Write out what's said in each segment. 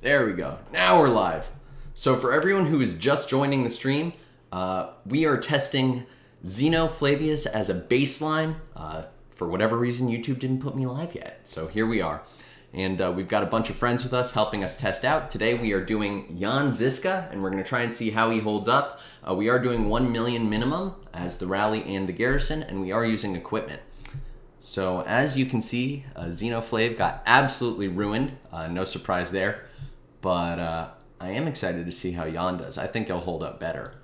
There we go. Now we're live. So for everyone who is just joining the stream, we are testing Zeno Flavius as a baseline. For whatever reason, YouTube didn't put me live yet. So here we are. And we've got a bunch of friends with us helping us test out. Today we are doing Jan Ziska, and we're going to try and see how he holds up. We are doing 1 million minimum as the rally and the garrison, and we are using equipment. So as you can see, Zeno Flav got absolutely ruined. No surprise there. But I am excited to see how Jan does. I think he'll hold up better.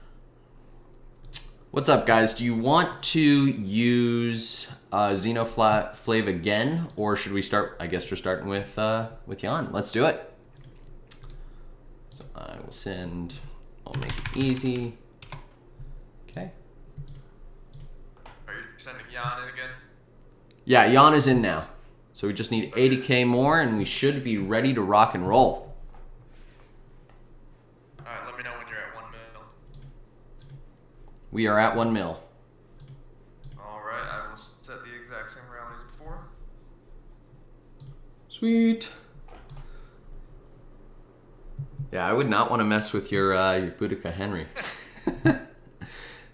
What's up, guys? Do you want to use Zeno Flav again, or should we start? I guess we're starting with Jan. Let's do it. So I will send. I'll make it easy. Okay. Are you sending Jan in again? Yeah, Jan is in now. So we just need 80k more, and we should be ready to rock and roll. Alright, let me know when you're at 1 mil. We are at 1 mil. Alright, I will set the exact same rally as before. Sweet. Yeah, I would not want to mess with your Boudica Henry.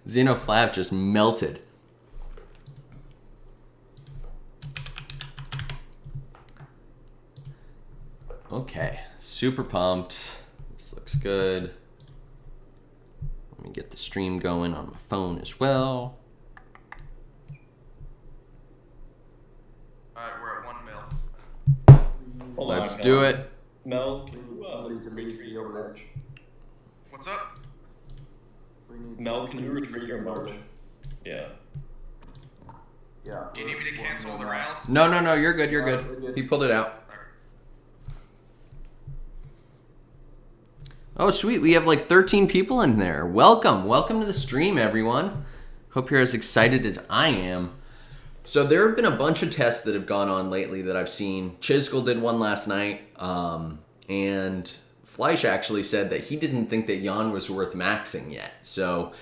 Zeno Flav just melted. Okay, super pumped. This looks good. Let me get the stream going on my phone as well. Alright, we're at 1 mil. Let's do it. Mel, can you retreat your march? What's up? Mel, can you retreat your march? Yeah. Yeah. Do you need me to cancel the round? No, you're good, you're good. He pulled it out. Oh, sweet. We have like 13 people in there. Welcome to the stream, everyone. Hope you're as excited as I am. So there have been a bunch of tests that have gone on lately that I've seen. Chiskel did one last night, and Fleisch actually said that he didn't think that Jan was worth maxing yet. So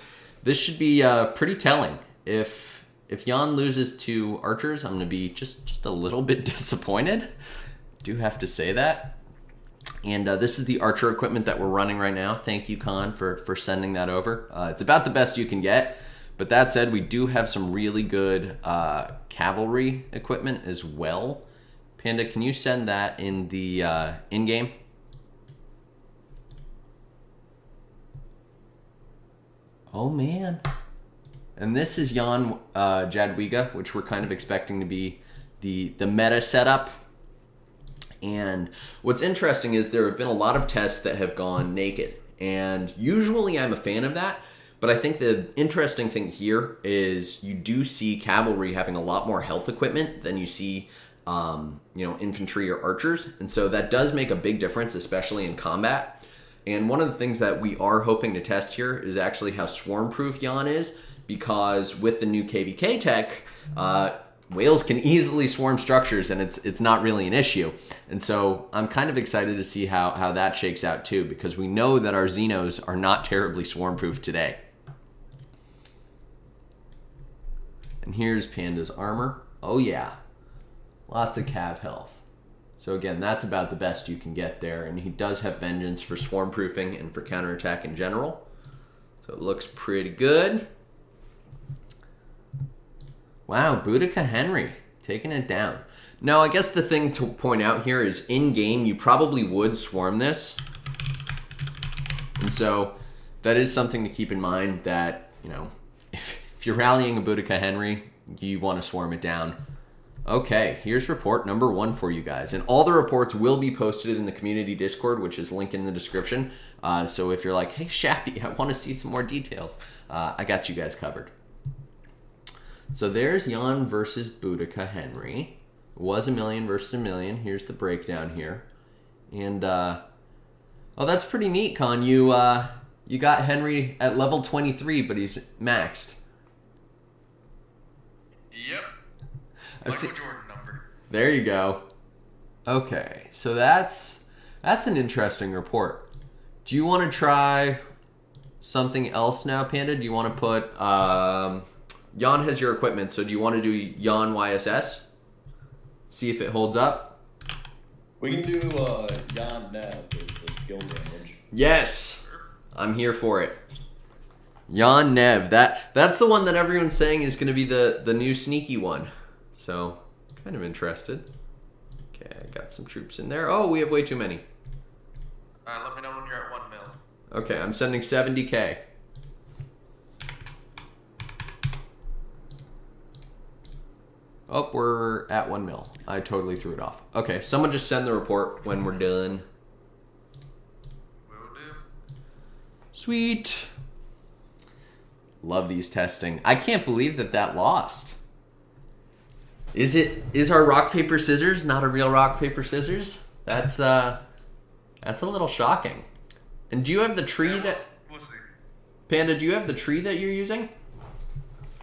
this should be pretty telling. If Jan loses to archers, I'm going to be just a little bit disappointed. Do have to say that. And this is the archer equipment that we're running right now. Thank you, Khan, for sending that over. It's about the best you can get. But that said, we do have some really good cavalry equipment as well. Panda, can you send that in the in-game? Oh, man. And this is Jan Jadwiga, which we're kind of expecting to be the meta setup. And what's interesting is there have been a lot of tests that have gone naked. And usually I'm a fan of that. But I think the interesting thing here is you do see cavalry having a lot more health equipment than you see infantry or archers. And so that does make a big difference, especially in combat. And one of the things that we are hoping to test here is actually how swarm-proof Jan is. Because with the new KVK tech, whales can easily swarm structures, and it's not really an issue. And so I'm kind of excited to see how that shakes out too, because we know that our Xenos are not terribly swarm-proof today. And here's Panda's armor. Oh yeah, lots of cav health. So again, that's about the best you can get there, and he does have vengeance for swarm-proofing and for counterattack in general. So it looks pretty good. Wow, Boudica Henry taking it down. Now, I guess the thing to point out here is in-game, you probably would swarm this. And so that is something to keep in mind that, if you're rallying a Boudica Henry, you want to swarm it down. Okay, here's report number 1 for you guys. And all the reports will be posted in the community Discord, which is linked in the description. So if you're like, hey, Shappy, I want to see some more details, I got you guys covered. So there's Jan versus Boudica Henry. It was 1 million versus 1 million. Here's the breakdown here. And, oh, that's pretty neat, Con. You got Henry at level 23, but he's maxed. Yep. Michael Jordan number. There you go. Okay, so that's an interesting report. Do you want to try something else now, Panda? Do you want to put... Jan has your equipment, so do you want to do Jan YSS? See if it holds up? We can do Jan Nev as the skill damage. Yes, I'm here for it. Jan Nev, that's the one that everyone's saying is going to be the new sneaky one. So, kind of interested. Okay, I got some troops in there. Oh, we have way too many. Alright, let me know when you're at 1 mil. Okay, I'm sending 70k. Oh, we're at 1 mil. I totally threw it off. Okay, someone just send the report when we're done. Will do. Sweet. Love these testing. I can't believe that lost. Is our rock paper scissors not a real rock paper scissors? That's a little shocking. And do you have the tree that We'll see. Panda, do you have the tree that you're using?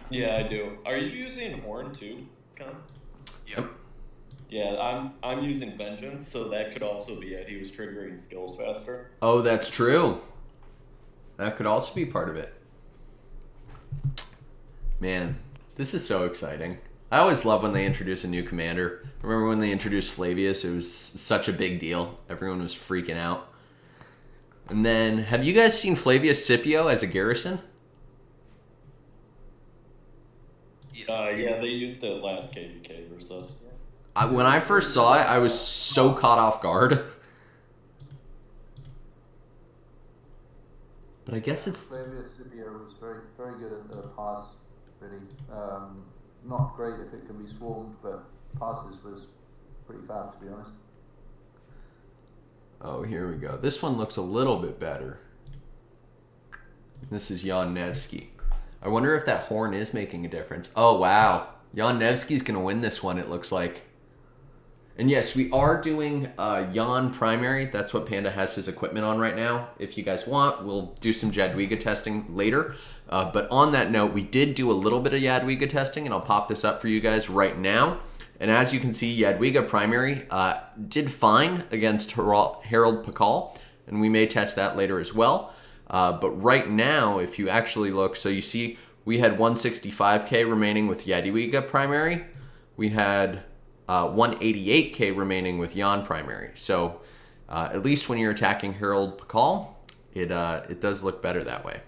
Yeah, I do. Are you using Horn too, Con? Yep. Yeah, I'm using Vengeance, so that could also be it. He was triggering skills faster. Oh, that's true. That could also be part of it. Man, this is so exciting. I always love when they introduce a new commander. Remember when they introduced Flavius? It was such a big deal. Everyone was freaking out. And then, have you guys seen Flavius Scipio as a garrison? Yes. Yeah, they used it last KVK versus. When I first saw it, I was so caught off guard. But I guess it's... Flavius Scipio was very good at the pass, really. Not great if it can be swarmed, but passes was pretty fast, to be honest. Oh, here we go. This one looks a little bit better. This is Jan Nevsky. I wonder if that horn is making a difference. Oh, wow. Jan Nevsky's going to win this one, it looks like. And yes, we are doing Jan primary. That's what Panda has his equipment on right now. If you guys want, we'll do some Jadwiga testing later. But on that note, we did do a little bit of Jadwiga testing, and I'll pop this up for you guys right now. And as you can see, Jadwiga primary did fine against Harold Pakal, and we may test that later as well. But right now, if you actually look, so you see we had 165k remaining with Jadwiga primary. We had 188k remaining with Jan primary. So at least when you're attacking Harold Pakal, it does look better that way.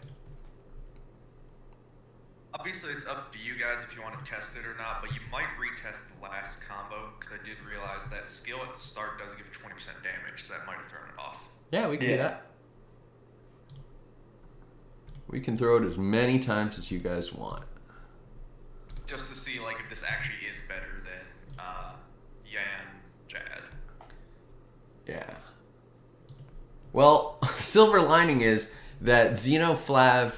Obviously, it's up to you guys if you want to test it or not, but you might retest the last combo, because I did realize that skill at the start does give 20% damage, so that might have thrown it off. Yeah, we can do that. We can throw it as many times as you guys want. Just to see like if this actually is better than Jan Jad. Yeah. Well, silver lining is that Zeno Flav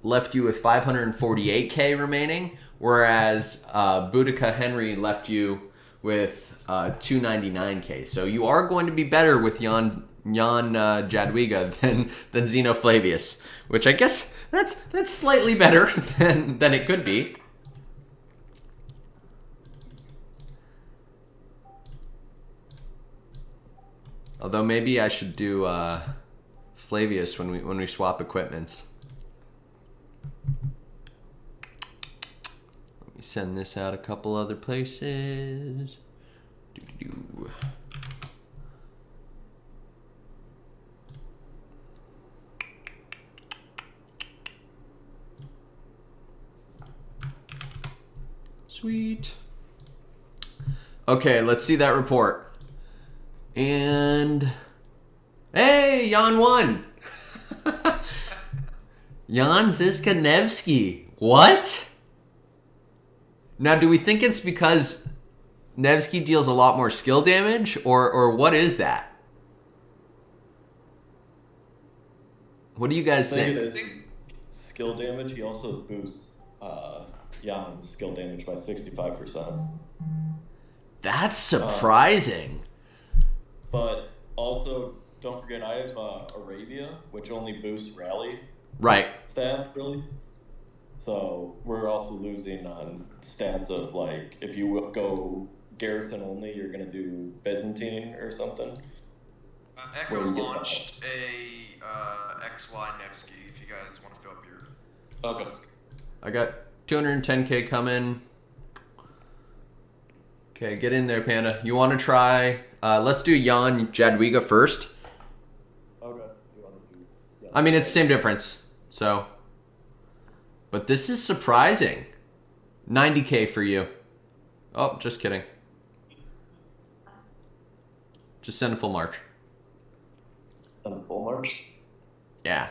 left you with 548k remaining, whereas Boudica Henry left you with 299k. So you are going to be better with Jan Jadwiga than Zeno Flavius, which I guess that's slightly better than it could be. Although maybe I should do Flavius when we swap equipments. Let me send this out a couple other places. Doo-doo-doo. Sweet. Okay, let's see that report. And hey, Jan won. Jan Ziska Nevsky. What? Now, do we think it's because Nevsky deals a lot more skill damage, or what is that? What do you guys I think it think? is skill damage. He also boosts Jan's skill damage by 65%. That's surprising. But also, don't forget, I have Arabia, which only boosts rally Right. stats, really. So we're also losing on stats of, like, if you go garrison only, you're going to do Byzantine or something. Echo Where you get launched a XY Nevsky if you guys want to fill up your. Okay. I got 210k coming. Okay, get in there, Panda. You want to try? Let's do Jan Jadwiga first. Okay. You want to do? Yeah. I mean, it's the same difference. So, but this is surprising. 90K for you. Oh, just kidding. Just send a full march. On the full march. Yeah.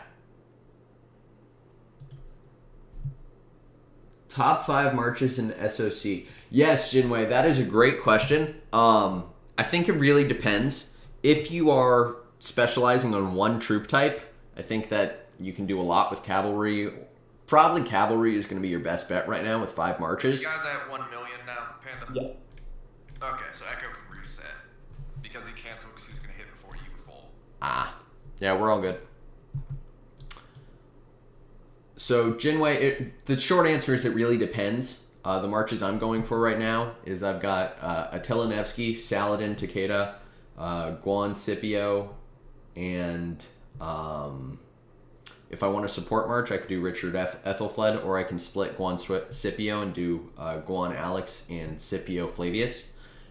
Top 5 marches in SOC. Yes, Jinwei, that is a great question. I think it really depends. If you are specializing on one troop type, I think that you can do a lot with cavalry. Probably cavalry is going to be your best bet right now with 5 marches. You guys at 1 million now, Panda? Yeah. Okay, so Echo can reset. Because he canceled because he's going to hit before you full. Ah. Yeah, we're all good. So, Jinwei, the short answer is it really depends. The marches I'm going for right now is I've got Attila Nevsky, Saladin, Takeda, Guan Scipio, and if I want a support march, I could do Richard Ethelfled, or I can split Guan Scipio and do Guan Alex and Scipio Flavius.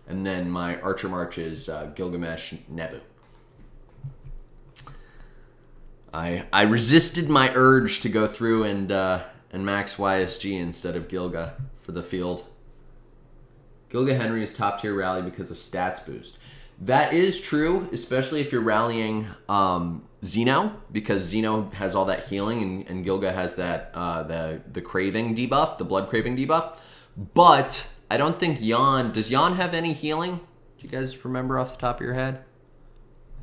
And then my archer march is Gilgamesh Nebu. I resisted my urge to go through and max YSG instead of Gilga for the field. Gilga Henry is top tier rally because of stats boost. That is true, especially if you're rallying Zeno, because Zeno has all that healing and Gilga has that the craving debuff, the blood craving debuff. But I don't think does Jan have any healing? Do you guys remember off the top of your head?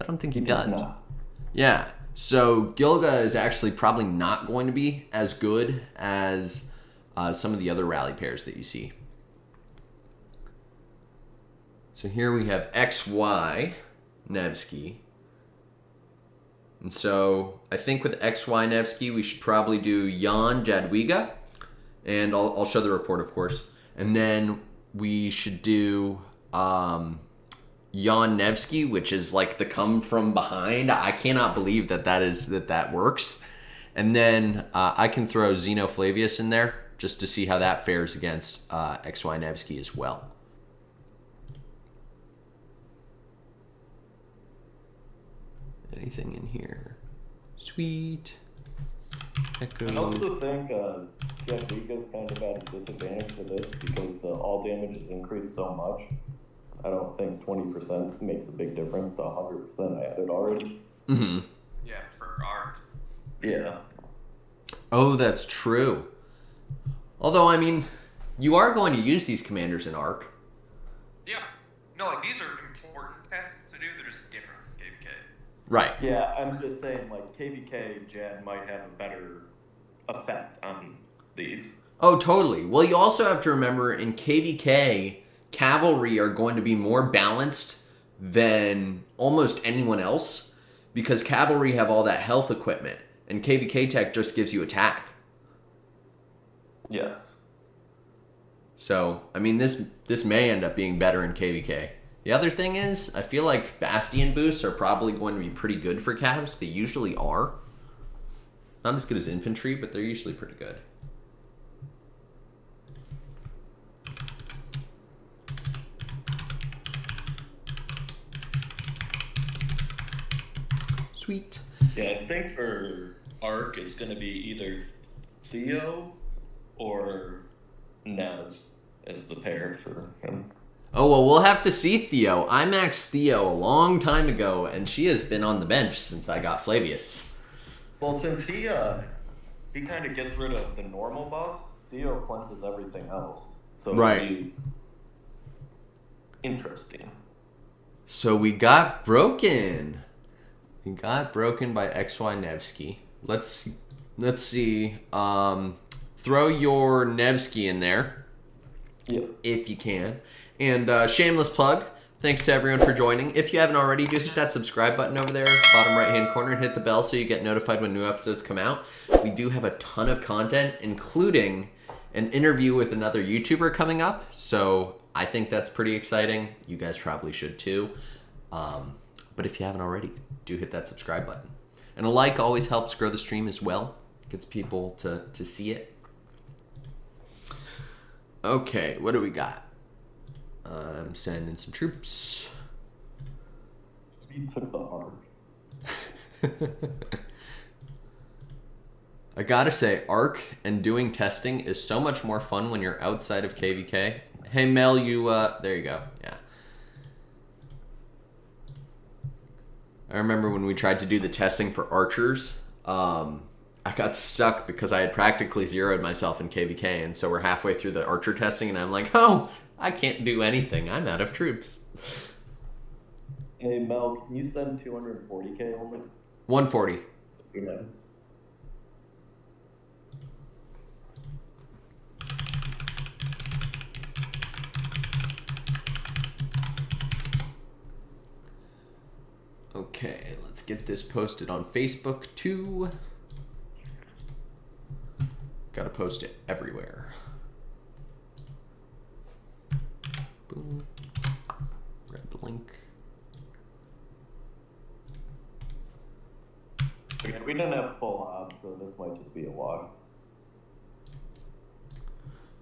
I don't think he does. No. Yeah. So Gilga is actually probably not going to be as good as some of the other rally pairs that you see. So here we have XY Nevsky. And so I think with XY Nevsky, we should probably do Jan Jadwiga. And I'll show the report, of course. And then we should do Jan Nevsky, which is like the come from behind. I cannot believe that works. And then I can throw Zeno Flavius in there just to see how that fares against XY Nevsky as well. Anything in here? Sweet. Echo. I also think Jadwiga's kind of at a disadvantage for this because the all damage is increased so much. I don't think 20% makes a big difference to 100% I added already. Mm-hmm. Yeah, for art. Yeah. Oh, that's true. Although, I mean, you are going to use these commanders in Arc. Yeah. No, like these are important tests to do. They're just different from KVK. Right. Yeah, I'm just saying, like, KVK Jad might have a better effect on these. Oh, totally. Well, you also have to remember in KVK, cavalry are going to be more balanced than almost anyone else because cavalry have all that health equipment and KVK tech just gives you attack. Yes. So, I mean, this may end up being better in KVK. The other thing is, I feel like Bastion boosts are probably going to be pretty good for Cavs. They usually are. Not as good as infantry, but they're usually pretty good. Sweet. Yeah, I think for Arc, it's going to be either Theo or Nev as the pair for him. Oh, well, we'll have to see Theo. I maxed Theo a long time ago, and she has been on the bench since I got Flavius. Well, since he kind of gets rid of the normal buffs, Theo cleanses everything else. So Right. it'll be interesting. So we got broken. We got broken by XY Nevsky. Let's see. Throw your Nevsky in there. Yep. If you can. And shameless plug, thanks to everyone for joining. If you haven't already, do hit that subscribe button over there, bottom right-hand corner, and hit the bell so you get notified when new episodes come out. We do have a ton of content, including an interview with another YouTuber coming up, so I think that's pretty exciting. You guys probably should too. But if you haven't already, do hit that subscribe button. And a like always helps grow the stream as well. Gets people to see it. Okay, what do we got? send in some troops. He took the arc. I gotta say, ARC and doing testing is so much more fun when you're outside of KVK. Hey Mel, you, there you go, yeah. I remember when we tried to do the testing for archers, I got stuck because I had practically zeroed myself in KVK, and so we're halfway through the archer testing, and I'm like, oh, I can't do anything, I'm out of troops. Hey Mel, can you send 240k only? 140. Yeah. Okay, let's get this posted on Facebook too. Gotta post it everywhere. Boom. Grab the link. Okay, we didn't have full odds, so this might just be a wash.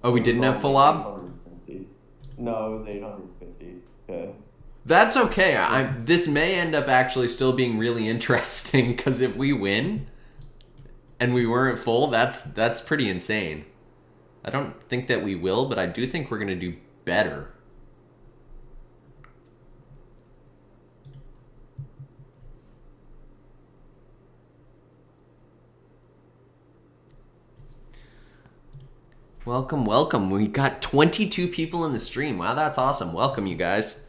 Oh, we didn't have full ob? 850. No, it was 850. Okay. That's okay. This may end up actually still being really interesting because if we win and we weren't full, that's pretty insane. I don't think that we will, but I do think we're gonna do better. Welcome, welcome. We got 22 people in the stream. Wow, that's awesome. Welcome, you guys.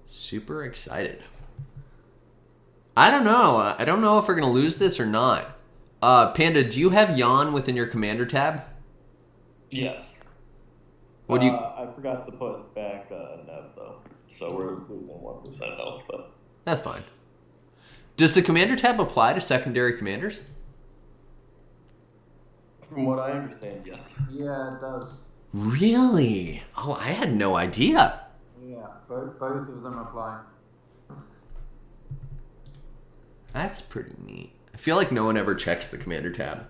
Super excited. I don't know. I don't know if we're going to lose this or not. Panda, do you have Jan within your commander tab? Yes. What do you... I forgot to put back Nev, though. So we're losing 1% health, but... That's fine. Does the commander tab apply to secondary commanders? From what I understand, yes. Yeah, it does. Really? Oh, I had no idea. Yeah, both of them apply. That's pretty neat. I feel like no one ever checks the commander tab.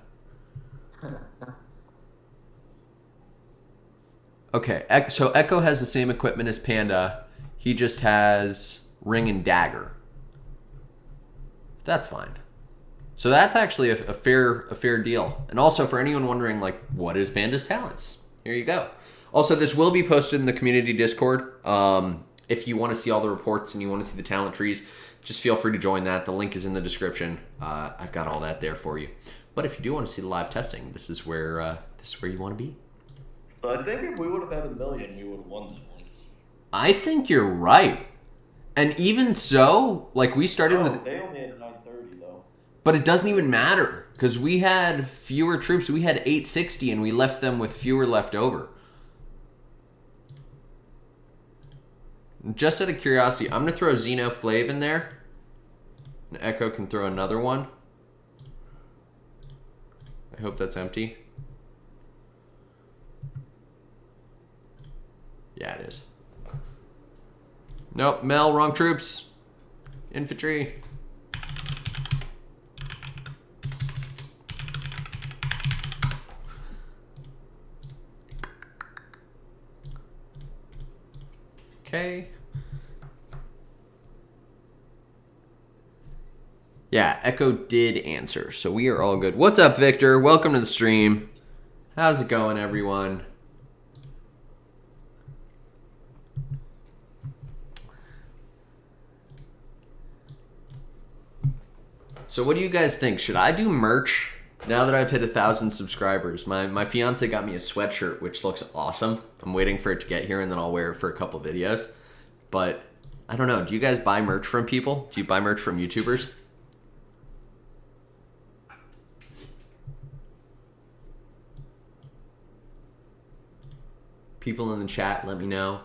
Okay, so Echo has the same equipment as Panda. He just has Ring and Dagger. That's fine. So that's actually a fair deal. And also for anyone wondering, like, what is Panda's talents? Here you go. Also, this will be posted in the community Discord. If you want to see all the reports and you want to see the talent trees, just feel free to join that. The link is in the description. I've got all that there for you. But if you do want to see the live testing, this is where you want to be. So I think if we would have had $1 million, you would have won this one. I think you're right. And even so, like we started with... They only had 930 though. But it doesn't even matter because we had fewer troops. We had 860 and we left them with fewer left over. Just out of curiosity, I'm going to throw Zeno Flav in there. And Echo can throw another one. I hope that's empty. Yeah, it is. Nope, Mel, wrong troops. Infantry. Okay. Yeah, Echo did answer, so we are all good. What's up, Victor? Welcome to the stream. How's it going, everyone? So what do you guys think? Should I do merch now that I've hit 1,000 subscribers? My fiance got me a sweatshirt, which looks awesome. I'm waiting for it to get here, and then I'll wear it for a couple videos. But I don't know. Do you guys buy merch from people? Do you buy merch from YouTubers? People in the chat, let me know.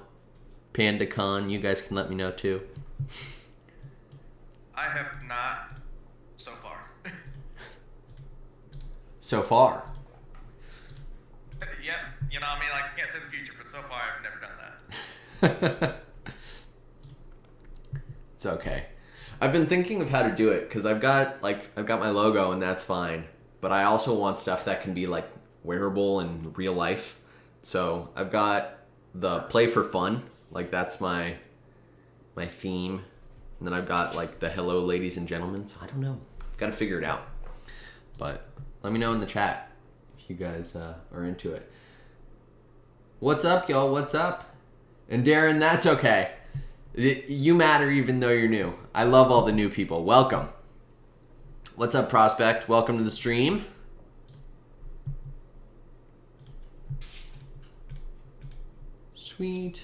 PandaCon, you guys can let me know too. I have not so far. So far. Yep, you know, I mean, like, I can't say the future, but so far I've never done that. It's okay. I've been thinking of how to do it because I've got my logo and that's fine, but I also want stuff that can be like wearable in real life. So I've got the play for fun. Like that's my theme. And then I've got like the hello ladies and gentlemen. So I don't know. Got to figure it out. But let me know in the chat if you guys are into it. What's up, y'all? What's up? And Darren, that's okay. You matter even though you're new. I love all the new people. Welcome. What's up, Prospect? Welcome to the stream. Sweet.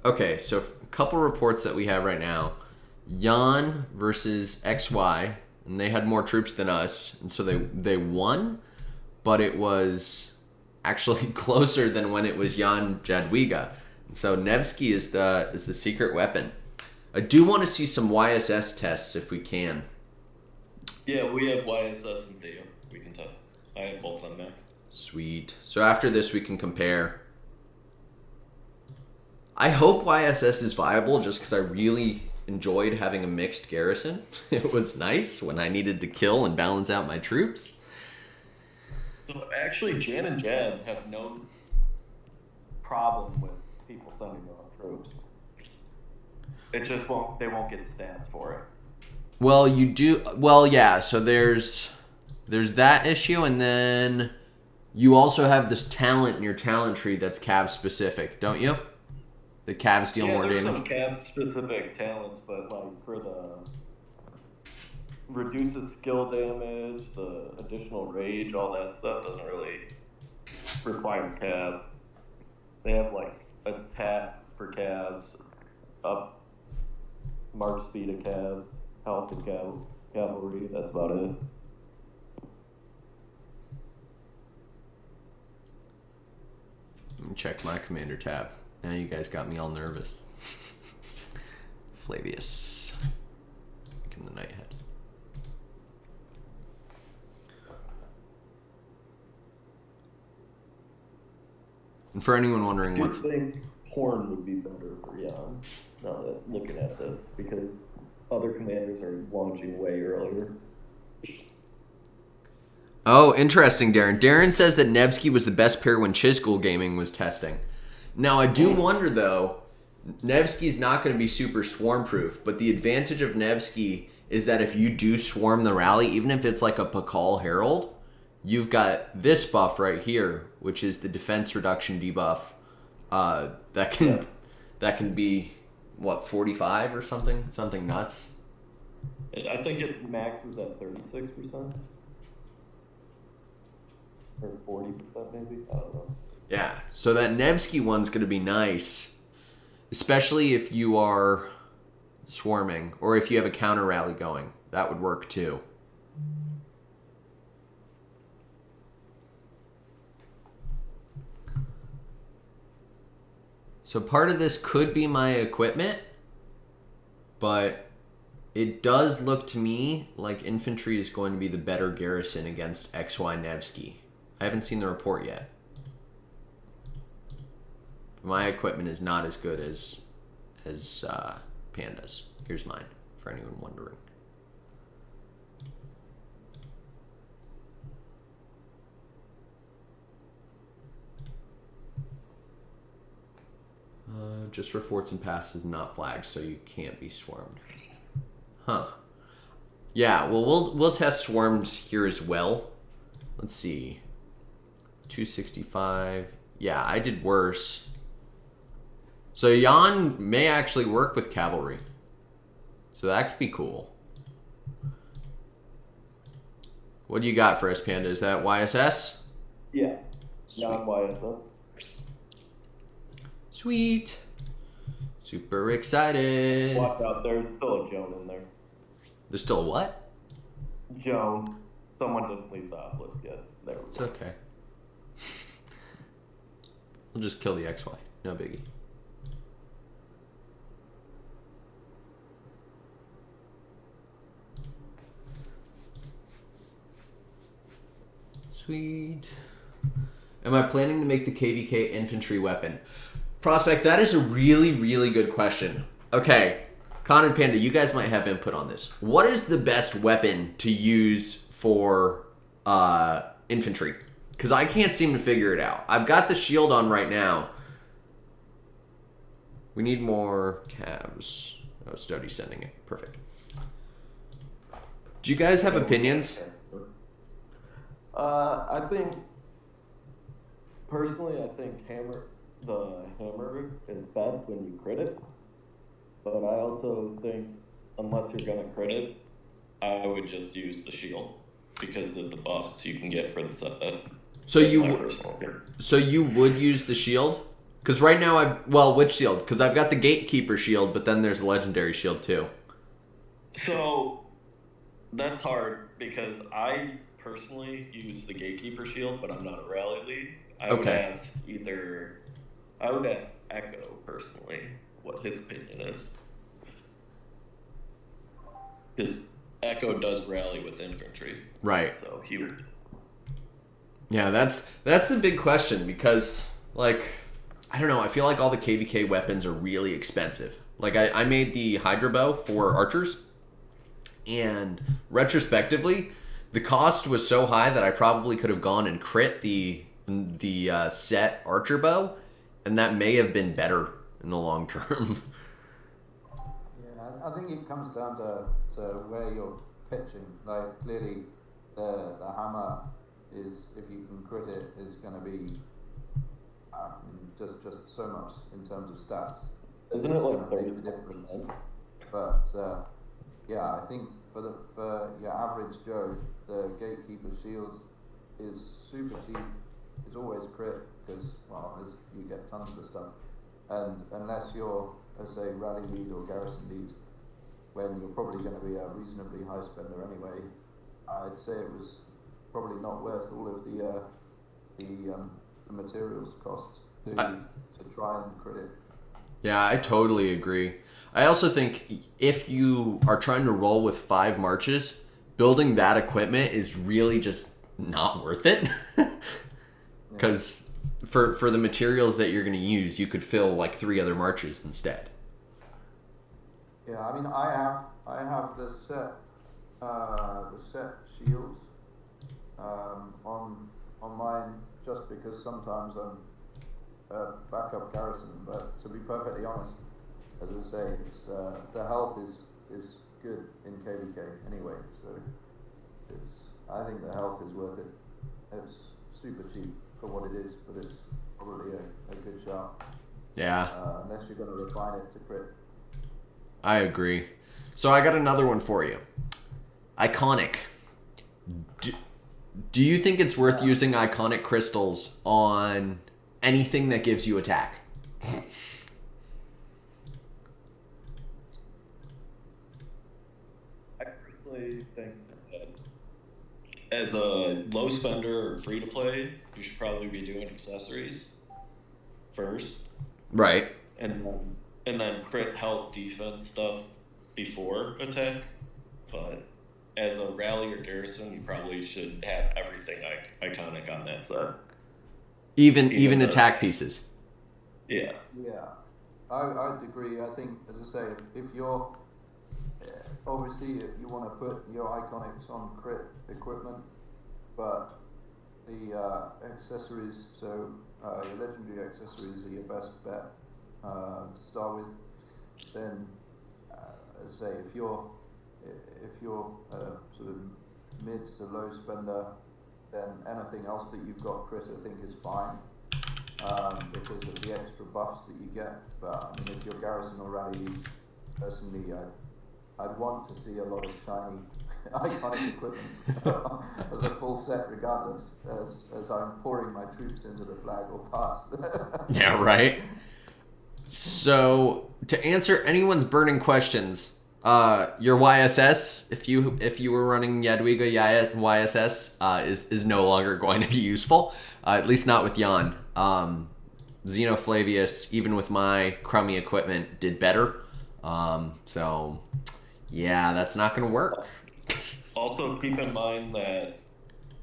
Okay, so a couple reports that we have right now. Jan versus XY, and they had more troops than us, and so they won, but it was actually closer than when it was Jan Jadwiga. So nevsky is the secret weapon. I do want to see some YSS tests if we can. Yeah, we have YSS and Theo. We can test. I have both of them maxed. Sweet. So after this we can compare. I hope YSS is viable just because I really enjoyed having a mixed garrison. It was nice when I needed to kill and balance out my troops. So actually, Jan and Jad have no problem with people sending their own troops. It just they won't get stats for it. Well, you do. Well, yeah. So there's that issue, and then you also have this talent in your talent tree that's Cav specific, don't you? The Cavs deal more damage. There's some Cav specific talents, but like for the reduces skill damage, the additional rage, all that stuff doesn't really require Cavs. They have like attack for Cavs, up march speed of Cavs, health of cavalry. That's about it. Let me check my commander tab. Now you guys got me all nervous. Flavius. Make him the Nighthead. And for anyone wondering I think Horn would be better for Jan, now that looking at this, because other commanders are launching way earlier. Oh, interesting, Darren. Darren says that Nevsky was the best pair when Chisgul Gaming was testing. Now, I do wonder, though, Nevsky's not going to be super swarm-proof, but the advantage of Nevsky is that if you do swarm the rally, even if it's like a Pakal Herald, you've got this buff right here, which is the defense reduction debuff. That can be, what, 45 or something? Something nuts. I think it maxes at 36%. Or 40% maybe? I don't know. Yeah, so that Nevsky one's going to be nice, especially if you are swarming, or if you have a counter rally going. That would work too. So part of this could be my equipment, but it does look to me like infantry is going to be the better garrison against XY Nevsky. I haven't seen the report yet. My equipment is not as good as Panda's. Here's mine, for anyone wondering. Just for forts and passes, not flags, so you can't be swarmed. Huh. Yeah, well, we'll test swarms here as well. Let's see. 265. Yeah, I did worse. So Jan may actually work with cavalry. So that could be cool. What do you got for us, Panda? Is that YSS? Yeah. Sweet. Non-YSS. Sweet. Super excited. Watch out, there's still a Joan in there. There's still a what? Joan. Someone didn't leave the obelisk yet. There we It's go. okay. We'll just kill the XY. No biggie. Sweet. Am I planning to make the KVK infantry weapon? Prospect, that is a really, really good question. Okay, Con and Panda, you guys might have input on this. What is the best weapon to use for infantry? Because I can't seem to figure it out. I've got the shield on right now, We need more cabs. Oh, Stody's sending it. Perfect. Do you guys have opinions? I think, personally, I think the hammer is best when you crit it. But I also think, unless you're gonna crit it, I would just use the shield because of the buffs you can get for the set. So That's you my w- personal opinion. so you would use the shield? Because right now which shield? Because I've got the Gatekeeper shield, but then there's a legendary shield too. So that's hard because I personally use the Gatekeeper shield, but I'm not a rally lead. I would ask Echo personally what his opinion is. Because Echo does rally with infantry. Right. So he would. Yeah, that's the big question because, like, I don't know, I feel like all the KVK weapons are really expensive. Like, I made the Hydra Bow for archers, and retrospectively, the cost was so high that I probably could have gone and crit the set archer bow, and that may have been better in the long term. Yeah, I think it comes down to where you're pitching. Like, clearly, the hammer is, if you can crit it, is going to be just so much in terms of stats. Isn't it like gonna make a 30%? difference? But yeah, I think for your average Joe, the Gatekeeper shield is super cheap. It's always crit because, well, you get tons of stuff, and unless you're, let's say, rally lead or garrison lead, when you're probably going to be a reasonably high spender anyway, I'd say it was probably not worth all of the materials costs to try and crit it. Yeah, I totally agree. I also think if you are trying to roll with 5 marches, building that equipment is really just not worth it. Because for the materials that you're going to use, you could fill like 3 other marches instead. Yeah, I mean, I have the set shields on mine just because sometimes I'm a backup garrison. But to be perfectly honest, as I say, it's the health is good in KVK anyway. So I think the health is worth it. It's super cheap for what it is, but it's probably a good shot. Yeah. Unless you're going to refine it to crit. I agree. So I got another one for you. Iconic. Do you think it's worth using iconic crystals on anything that gives you attack? I personally think that as a low spender or free to play, you should probably be doing accessories first, Right. and then crit health defense stuff before attack. But as a rally or garrison, you probably should have everything iconic on that set. Even attack pieces. Yeah. Yeah, I'd agree. I think, as I say, if you're obviously if you want to put your iconics on crit equipment, but the accessories, so your legendary accessories are your best bet to start with. Then, as I say, if you're sort of mid to low spender, then anything else that you've got crit, I think, is fine. Because of the extra buffs that you get. But I mean, if you're garrison or rally, personally, I'd want to see a lot of shiny iconic equipment as a full set, regardless, as I'm pouring my troops into the flag or pass. Yeah, right. So to answer anyone's burning questions, your YSS, if you were running Jadwiga YSS, is no longer going to be useful. At least not with Jan. Zeno Flavius, even with my crummy equipment, did better. So yeah, that's not going to work. Also, keep in mind that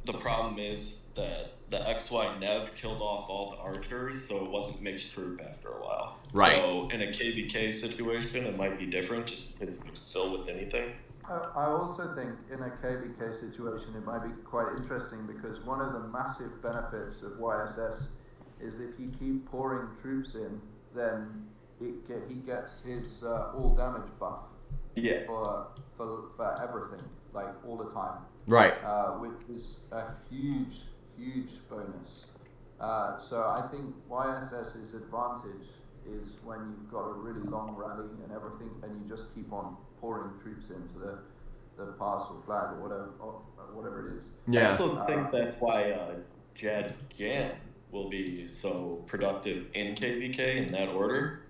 the problem is that the XY Nev killed off all the archers, so it wasn't mixed troop after a while. Right. So in a KVK situation, it might be different just because you can fill with anything. I also think in a KVK situation it might be quite interesting because one of the massive benefits of YSS is if you keep pouring troops in, then he gets his all damage buff Yeah. for everything, like all the time. Right. Which is a huge bonus. So I think YSS's advantage is when you've got a really long rally and everything, and you just keep on pouring troops into the pass or flag or whatever it is. I Yeah. also think that's why Jan will be so productive in KVK in that order,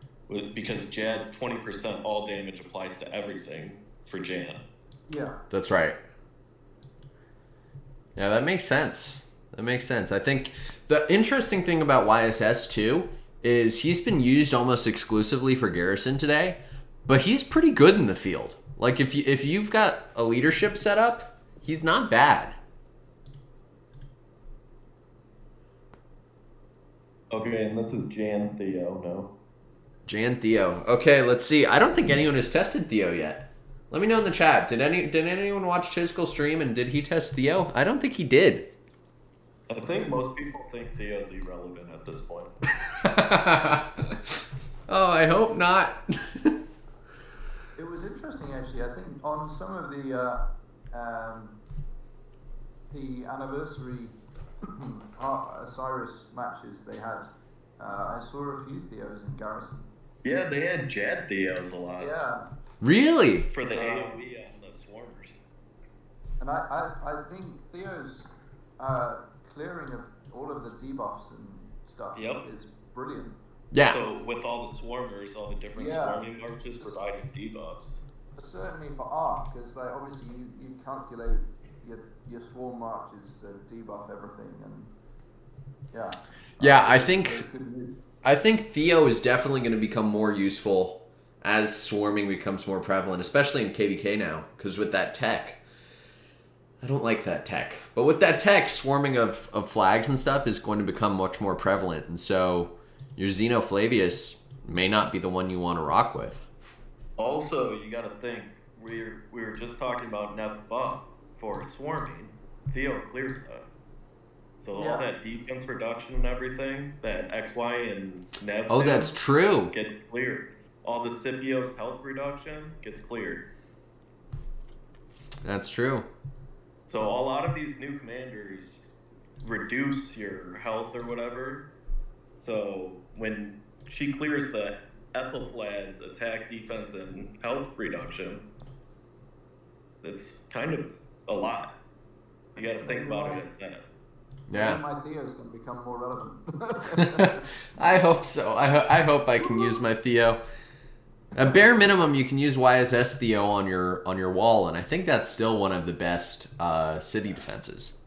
because Jad's 20% all damage applies to everything for Jan. Yeah. That's right. Yeah, that makes sense. That makes sense. I think the interesting thing about YSS too is he's been used almost exclusively for Garrison today, but he's pretty good in the field. Like if you've got a leadership set up, he's not bad. Okay, and this is Jan Theo, no? Jan Theo. Okay, let's see. I don't think anyone has tested Theo yet. Let me know in the chat. Did anyone watch Chiskel stream and did he test Theo? I don't think he did. I think most people think Theo's irrelevant at this point. Oh, I hope not. It was interesting actually. I think on some of the anniversary Osiris matches they had, I saw a few Theos in Garrison. Yeah, they had Jad Theos a lot. Yeah. Really? For the AoE and the Swarmers. And I think Theo's clearing of all of the debuffs and stuff is brilliant. Yeah. So with all the Swarmers, all the different swarming marches providing debuffs. Certainly for Arc, because like obviously you calculate your swarm marches to debuff everything, and yeah, I think Theo is definitely going to become more useful as swarming becomes more prevalent, especially in KVK now, because with that tech, I don't like that tech, but with that tech, swarming of flags and stuff is going to become much more prevalent, and so your Zeno Flavius may not be the one you want to rock with. Also, you got to think, we were just talking about Nev's buff for swarming. Theo clears that. So all that defense reduction and everything, that XY and Nev. Oh, that's true. Gets cleared. All the Scipio's health reduction gets cleared. That's true. So a lot of these new commanders reduce your health or whatever. So when she clears the Ethelflad's attack, defense, and health reduction, it's kind of a lot. You got to think about it as that. Yeah. My Theo's going to become more relevant. I hope so. I hope I can use my Theo. At bare minimum, you can use YSS Theo on your wall, and I think that's still one of the best city defenses.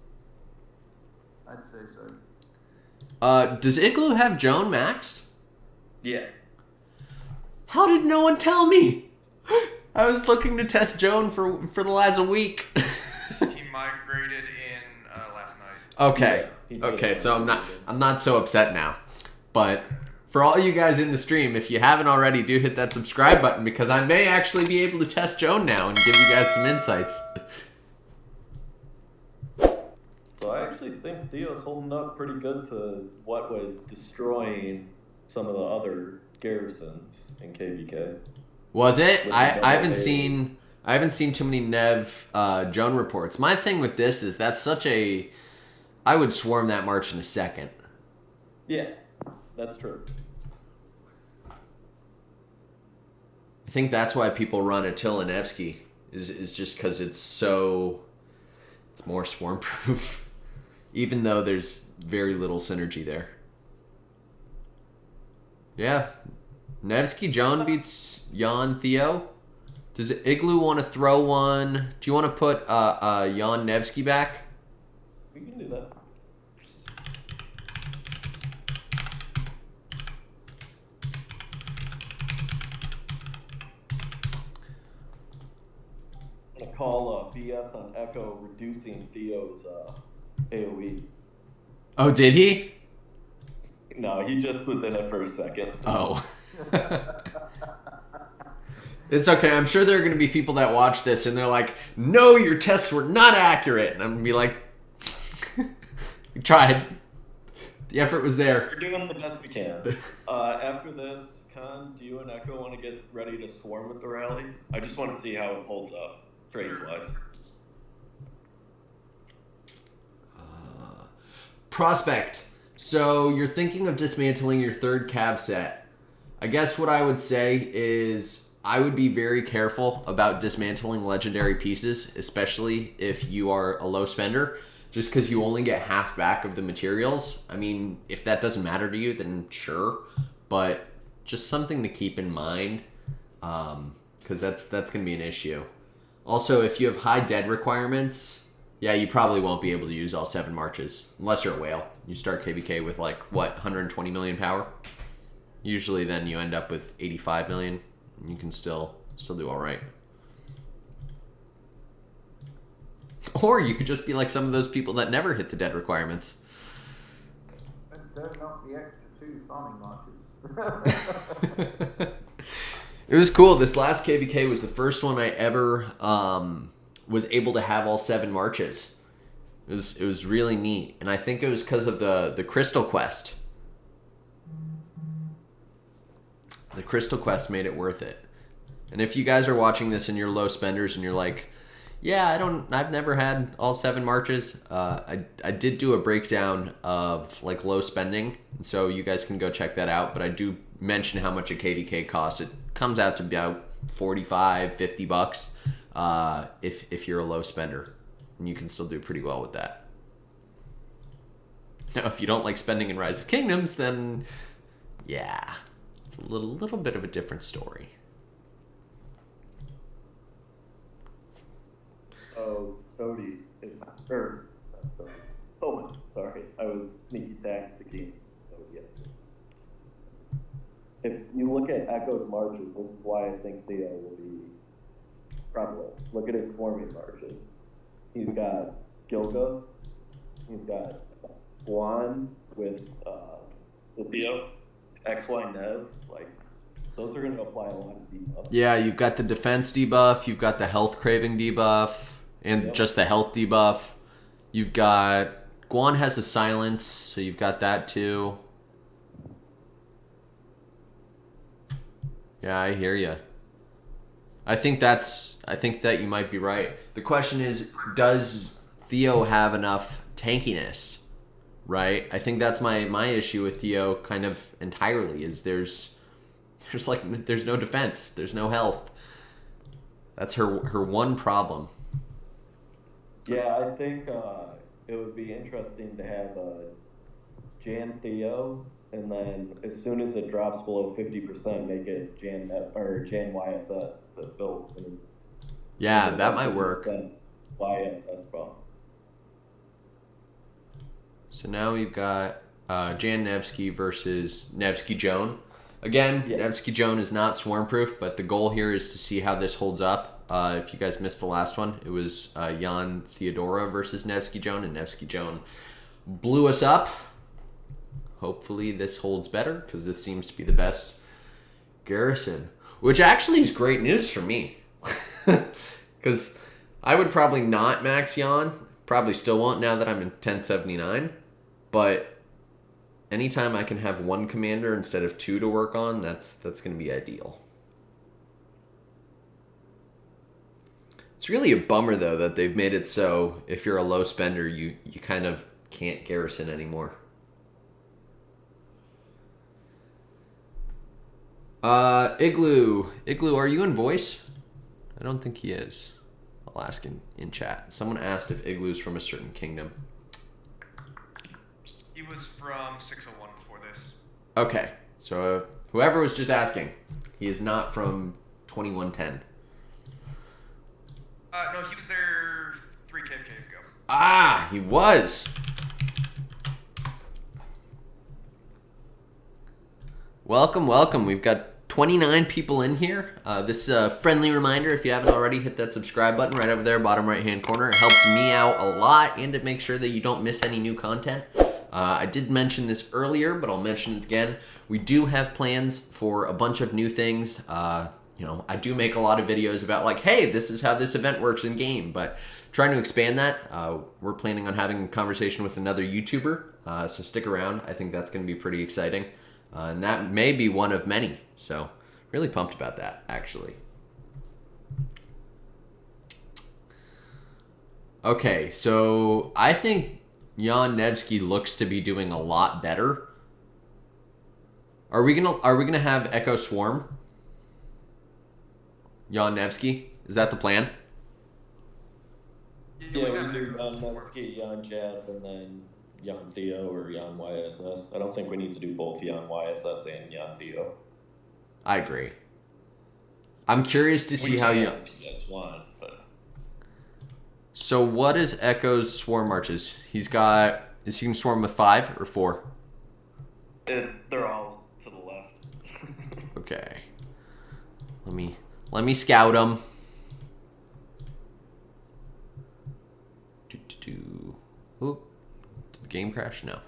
I'd say so. Does Igloo have Joan maxed? Yeah. How did no one tell me? I was looking to test Joan for the last week. He migrated in last night. Okay. Okay, so I'm not so upset now. But for all you guys in the stream, if you haven't already, do hit that subscribe button because I may actually be able to test Joan now and give you guys some insights. So I actually think Theo's holding up pretty good to what was destroying some of the other garrisons in KVK. Was it? I haven't seen too many Nev Joan reports. My thing with this is that's such a I would swarm that march in a second. Yeah, that's true. I think that's why people run Attila Nevsky is just because it's more swarm proof, even though there's very little synergy there. Yeah, Nevsky Joan beats Jan Theo. Does Igloo want to throw one? Do you want to put Jan Nevsky back? We can do that. I'm gonna call BS on Echo reducing Theo's AoE. Oh, did he? No, he just was in it for a second. Oh. It's okay. I'm sure there are going to be people that watch this and they're like, no, your tests were not accurate. And I'm going to be like, we tried. The effort was there. We're doing the best we can. After this, Con, Jan, do you and Echo want to get ready to swarm with the rally? I just want to see how it holds up, trade-wise. Prospect. So you're thinking of dismantling your third cav set. I guess what I would say is I would be very careful about dismantling legendary pieces, especially if you are a low spender, just because you only get half back of the materials. I mean, if that doesn't matter to you, then sure, but just something to keep in mind, because that's going to be an issue. Also, if you have high dead requirements, yeah, you probably won't be able to use all 7 marches, unless you're a whale. You start KVK with like, what, 120 million power? Usually then you end up with 85 million. You can still do all right. Or you could just be like some of those people that never hit the dead requirements. And don't knock the extra 2 farming marches. It was cool. This last KVK was the first one I ever was able to have all 7 marches. It was really neat, and I think it was because of the Crystal Quest. The Crystal Quest made it worth it. And if you guys are watching this and you're low spenders and you're like, yeah, I've never had all 7 marches. I did do a breakdown of like low spending, and so you guys can go check that out. But I do mention how much a KVK costs. It comes out to about $45-50 if you're a low spender, and you can still do pretty well with that. Now, if you don't like spending in Rise of Kingdoms, then yeah, it's a little bit of a different story. Oh, Sody is oh, sorry. I was sneaky tacticking. So, yeah. If you look at Echo's marches, this is why I think Theo will be prevalent. Look at his swarming marches. He's got Gilga. He's got Guan with Theo, XY Nev. Like, those are going to apply a lot of debuff. Yeah, you've got the defense debuff, you've got the health craving debuff, and just the health debuff. You've got Guan has a silence, so you've got that too. Yeah, I hear you. I think that you might be right. The question is, does Theo have enough tankiness? Right? I think that's my issue with Theo kind of entirely, is there's no defense, there's no health. That's her one problem. Yeah, I think it would be interesting to have Jan Theo, and then as soon as it drops below 50%, make it Jan YSS that built. Yeah, that might work. YSS bomb. So now we've got Jan Nevsky versus Nevsky Joan. Again, Yeah. Nevsky Joan is not swarm proof, but the goal here is to see how this holds up. If you guys missed the last one, it was Jan Theodora versus Nevsky Joan, and Nevsky Joan blew us up. Hopefully this holds better, because this seems to be the best garrison, which actually is great news for me. Because I would probably not max Jan, probably still won't now that I'm in 1079, but anytime I can have one commander instead of 2 to work on, that's going to be ideal. It's really a bummer, though, that they've made it so if you're a low spender, you kind of can't garrison anymore. Igloo, are you in voice? I don't think he is. I'll ask in chat. Someone asked if Igloo's from a certain kingdom. He was from 601 before this. Okay, so whoever was just asking, he is not from 2110. No, he was there 3 KFKs ago. Ah, he was. Welcome. We've got 29 people in here. This friendly reminder, if you haven't already, hit that subscribe button right over there, bottom right-hand corner. It helps me out a lot, and it makes sure that you don't miss any new content. I did mention this earlier, but I'll mention it again. We do have plans for a bunch of new things. I do make a lot of videos about like, hey, this is how this event works in game, but trying to expand that. We're planning on having a conversation with another YouTuber, so stick around. I think that's going to be pretty exciting. And that may be one of many. So really pumped about that, actually. Okay, so I think Jan Nevsky looks to be doing a lot better. Are we gonna have Echo Swarm? Jan Nevsky? Is that the plan? Yeah, we do Jan Nevsky, Jan Jab, and then Jan Theo or Jan YSS. I don't think we need to do both Jan YSS and Jan Theo. I agree. I'm curious to see how you guys want, but So what is Echo's swarm marches? Is he gonna swarm with 5 or 4? they're all to the left. Okay. Let me scout them. Oop. Did the game crash? No.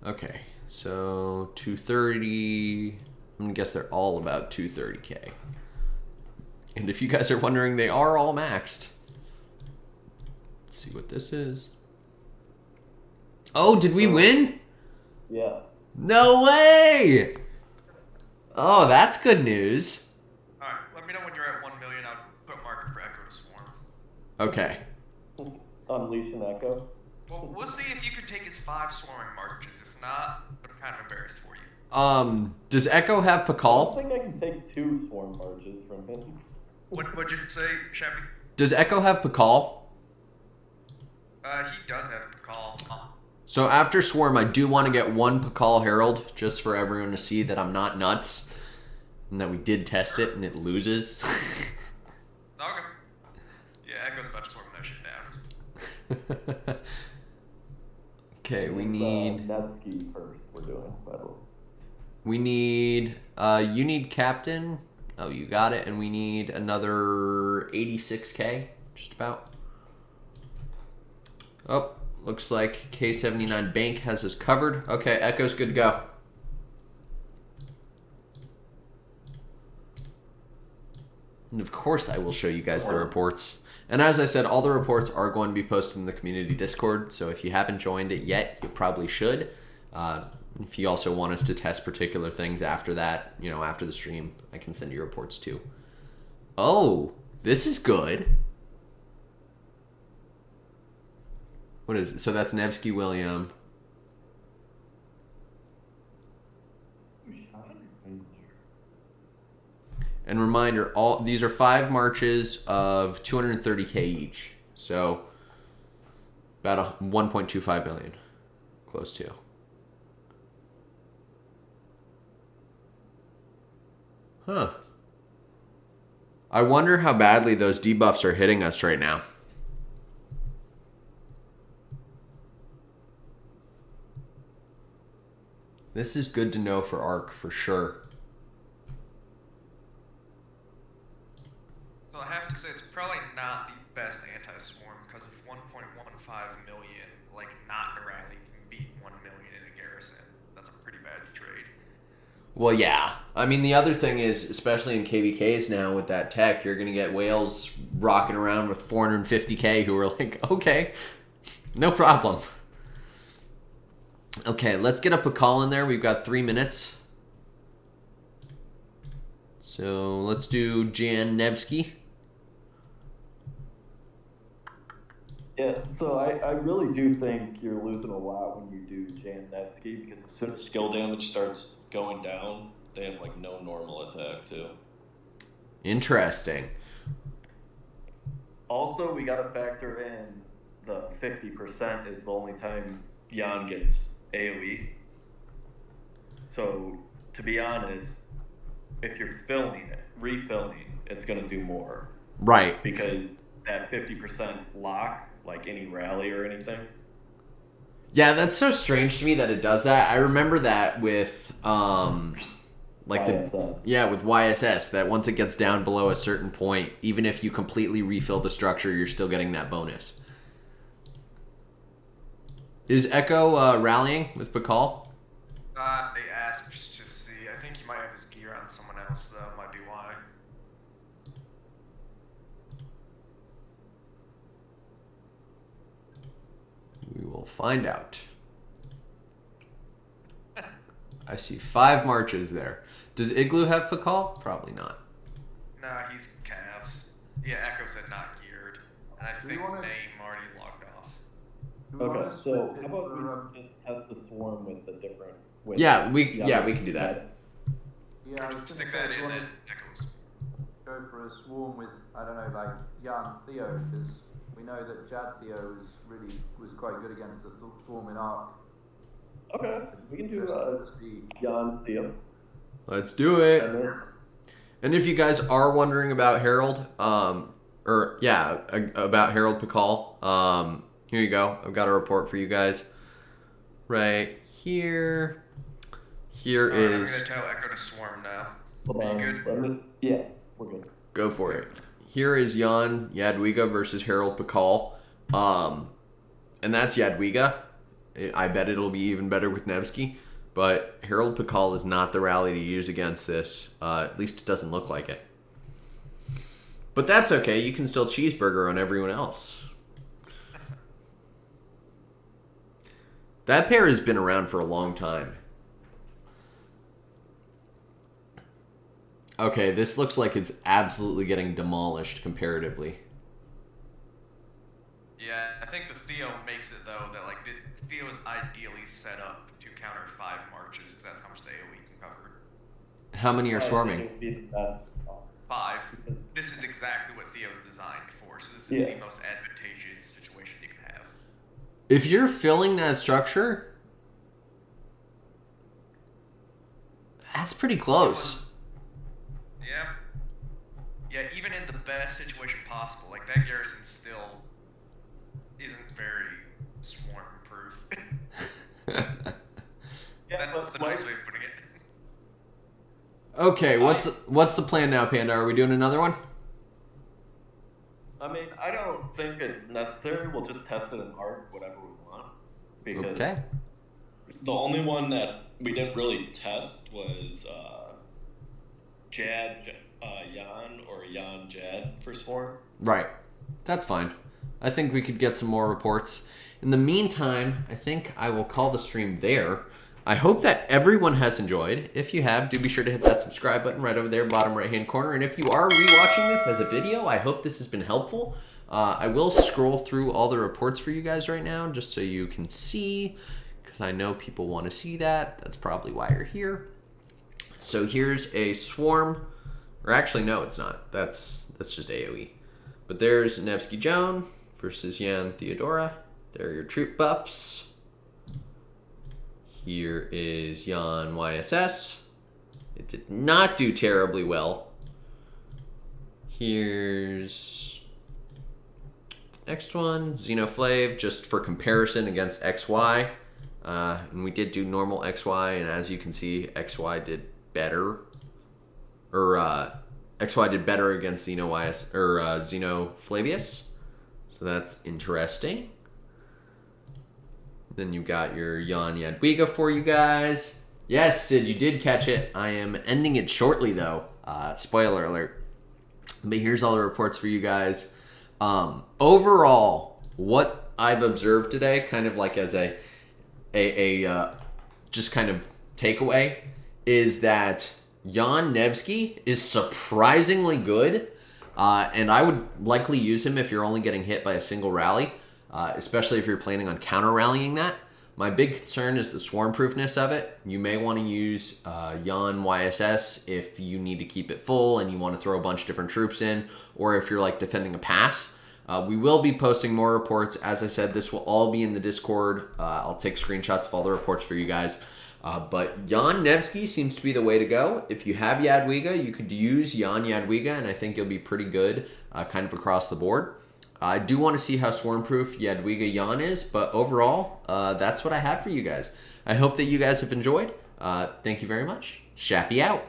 Okay. So 230. I'm gonna guess they're all about 230k. And if you guys are wondering, they are all maxed. Let's see what this is. Oh, did we win? Yes. No way! Oh, that's good news. Alright, let me know when you're at 1 million. I'll put a marker for Echo to swarm. Okay. Unleash an Echo. Well, we'll see if you can take his 5 swarming marches. If not, I'm kind of embarrassed for you. Does Echo have I Pakal? think I can take 2 swarm marches from him. What'd you say, Shabby? Does Echo have Pakal? He does have the call. So after Swarm, I do want to get 1 Pakal Herald, just for everyone to see that I'm not nuts. And that we did test it, and it loses. Okay. Yeah, Echo's about to swarm that shit down. Okay, we need... Nevsky first, we're doing, by the way. We need... you need Captain. Oh, you got it. And we need another 86k, just about. Oh, looks like K79 Bank has us covered. Okay, Echo's good to go. And of course I will show you guys the reports. And as I said, all the reports are going to be posted in the community Discord, so if you haven't joined it yet, you probably should. If you also want us to test particular things after that, after the stream, I can send you reports too. Oh, this is good. What is it? So that's Nevsky William. And reminder, these are 5 marches of 230k each. So about 1.25 million. Close to. Huh. I wonder how badly those debuffs are hitting us right now. This is good to know for Arc, for sure. So I have to say, it's probably not the best anti-swarm, because if 1.15 million, not in a rally, can beat 1 million in a garrison, that's a pretty bad trade. Well, yeah. I mean, the other thing is, especially in KVKs now with that tech, you're going to get whales rocking around with 450k who are like, okay, no problem. Okay, let's get up a call in there. We've got 3 minutes. So let's do Jan Nevsky. Yeah, so I really do think you're losing a lot when you do Jan Nevsky, because As soon as skill damage starts going down, they have no normal attack too. Interesting. also we got to factor in the 50% is the only time Jan gets AoE. So to be honest, if you're refilling, it's going to do more. Right. Because that 50% lock, like any rally or anything. Yeah, that's so strange to me that it does that. I remember that with with YSS, that once it gets down below a certain point, even if you completely refill the structure, you're still getting that bonus. Is Echo rallying with Bakal? They asked just to see. I think he might have his gear on someone else, though. Might be why. We will find out. I see 5 marches there. Does Igloo have Pakal? Probably not. Nah, he's calves. Yeah, Echo said not geared. And I think Name already logged off. Okay, so how about we just test the swarm with the different... With We can do that. Yeah, I was Stick gonna that say, in we then wanna Echo's. go for a swarm with, I don't know, like Jan Theo, because we know that Jad Theo was quite good against the swarm in Arc. Okay, we can do Just the Jan Theo. Let's do it. And if you guys are wondering about Harold, about Harold Pakal, here you go. I've got a report for you guys. Right here. Here Alright, I'm is... gonna tell Echo to swarm now. Hold on. You good? Yeah, we're good. Go for it. Here is Jan Jadwiga versus Harold Pakal. And that's Jadwiga. I bet it'll be even better with Nevsky. But Harold Pakal is not the rally to use against this. At least it doesn't look like it. But that's okay. You can still cheeseburger on everyone else. That pair has been around for a long time. Okay, this looks like it's absolutely getting demolished comparatively. Yeah, I think the Theo makes it though that like Theo is ideally set up to counter 5 marches because that's how much the AoE can cover. How many are swarming? 5. This is exactly what Theo's designed for, so this is the most advantageous situation you can have. If you're filling that structure, that's pretty close. Yeah. Yeah, even in the best situation possible, like that garrison still isn't very swarm proof. That's the nice way of putting it. Okay, what's the plan now, Panda? Are we doing another one? I mean, I don't think it's necessary. We'll just test it in Arc, whatever we want. Because Okay. The only one that we didn't really test was Jan or Jan Jad for swarm. Right. That's fine. I think we could get some more reports. In the meantime, I think I will call the stream there. I hope that everyone has enjoyed. If you have, do be sure to hit that subscribe button right over there, bottom right-hand corner. And if you are rewatching this as a video, I hope this has been helpful. I will scroll through all the reports for you guys right now, just so you can see, because I know people want to see that. That's probably why you're here. So here's a swarm, or actually, no, it's not. That's just AoE. But there's Nevsky Joan versus Jan Theodora. There are your troop buffs. Here is Jan YSS. It did not do terribly well. Here's the next one, Zeno Flav, just for comparison against XY. And we did do normal XY, and as you can see, XY did better. Or XY did better against Zeno Zeno Flavius. So that's interesting. Then you got your Jan Jadwiga for you guys. Yes, Sid, you did catch it. I am ending it shortly, though. Spoiler alert. But here's all the reports for you guys. Overall, what I've observed today, kind of like as a just kind of takeaway, is that Jan Nevsky is surprisingly good. And I would likely use him if you're only getting hit by a single rally. Especially if you're planning on counter-rallying that. My big concern is the swarm-proofness of it. You may want to use Jan YSS if you need to keep it full and you want to throw a bunch of different troops in, or if you're like defending a pass. We will be posting more reports. As I said, this will all be in the Discord. I'll take screenshots of all the reports for you guys. But Jan Nevsky seems to be the way to go. If you have Jadwiga, you could use Jan Jadwiga, and I think you'll be pretty good kind of across the board. I do want to see how swarm-proof Jadwiga Jan is, but overall, that's what I have for you guys. I hope that you guys have enjoyed. Thank you very much. Shappy out.